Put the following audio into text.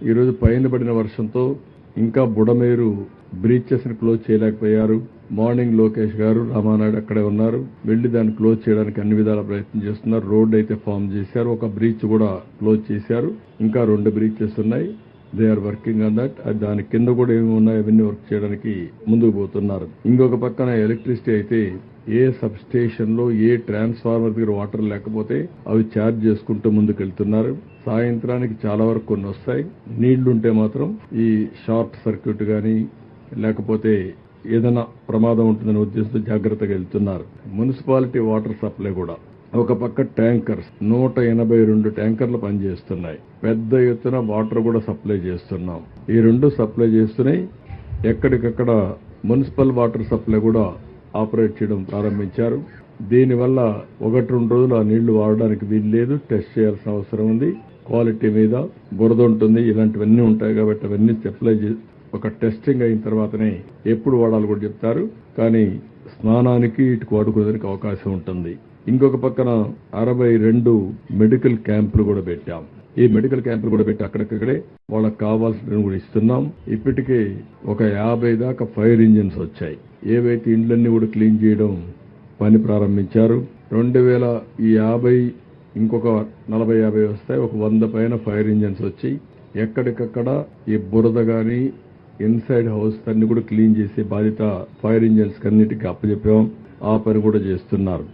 ఈరోజు పైన పడిన వర్షంతో ఇంకా బుడమేరు బ్రీచెస్ ని క్లోజ్ చేయలేకపోయారు. మార్నింగ్ లోకేష్ గారు, రామానాయుడు అక్కడే ఉన్నారు. వెళ్లి దాన్ని క్లోజ్ చేయడానికి అన్ని విధాల ప్రయత్నం చేస్తున్నారు. రోడ్ అయితే ఫామ్ చేశారు. ఒక బ్రీచ్ కూడా క్లోజ్ చేశారు. ఇంకా 2 బ్రీచెస్ ఉన్నాయి. They are working on that. దాని కింద కూడా ఏమి ఉన్నాయి అవన్నీ వర్క్ చేయడానికి ముందుకు పోతున్నారు. ఇంకొక పక్కన ఎలక్ట్రిసిటీ అయితే ఏ సబ్ స్టేషన్ లో ఏ ట్రాన్స్ఫార్మర్ దగ్గర వాటర్ లేకపోతే అవి ఛార్జ్ చేసుకుంటూ ముందుకెళ్తున్నారు. సాయంత్రానికి చాలా వరకు కొన్ని వస్తాయి. నీళ్లుంటే మాత్రం ఈ షార్ట్ సర్క్యూట్ గాని లేకపోతే ఏదైనా ప్రమాదం ఉంటుందనే ఉద్దేశంతో జాగ్రత్తగా వెళ్తున్నారు. మున్సిపాలిటీ వాటర్ సప్లై కూడా ఒక పక్క ట్యాంకర్స్ 182 ట్యాంకర్లు పనిచేస్తున్నాయి. పెద్ద ఎత్తున వాటర్ కూడా సప్లై చేస్తున్నాం. ఈ 2 సప్లై చేస్తున్నాయి. ఎక్కడికక్కడ మున్సిపల్ వాటర్ సప్లై కూడా ఆపరేట్ చేయడం ప్రారంభించారు. దీనివల్ల 1-2 రోజులు ఆ నీళ్లు వాడడానికి వీలు లేదు. టెస్ట్ చేయాల్సిన అవసరం ఉంది. క్వాలిటీ మీద బురద ఉంటుంది, ఇలాంటివన్నీ ఉంటాయి కాబట్టి అవన్నీ సప్లై ఒక టెస్టింగ్ అయిన తర్వాతనే ఎప్పుడు వాడాలి కూడా చెప్తారు. కానీ స్నానానికి ఇటుకు వాడుకోవడానికి అవకాశం ఉంటుంది. ఇంకొక పక్కన 62 మెడికల్ క్యాంపులు కూడా పెట్టాం. ఈ మెడికల్ క్యాంపులు కూడా పెట్టి అక్కడికక్కడే వాళ్ళకి కావాల్సిన కూడా ఇస్తున్నాం. ఇప్పటికే ఒక 50 దాకా ఫైర్ ఇంజిన్స్ వచ్చాయి. ఏవైతే ఇండ్లన్నీ కూడా క్లీన్ చేయడం పని ప్రారంభించారు. 2050 ఇంకొక 40-50 వస్తాయి. ఒక 100 పైన ఫైర్ ఇంజిన్స్ వచ్చి ఎక్కడికక్కడ ఈ బురద గాని ఇన్సైడ్ హౌస్ అన్ని కూడా క్లీన్ చేసే బాధ్యత ఫైర్ ఇంజిన్స్ అన్నిటికీ అప్పచెప్పాం. ఆ పని కూడా చేస్తున్నారు.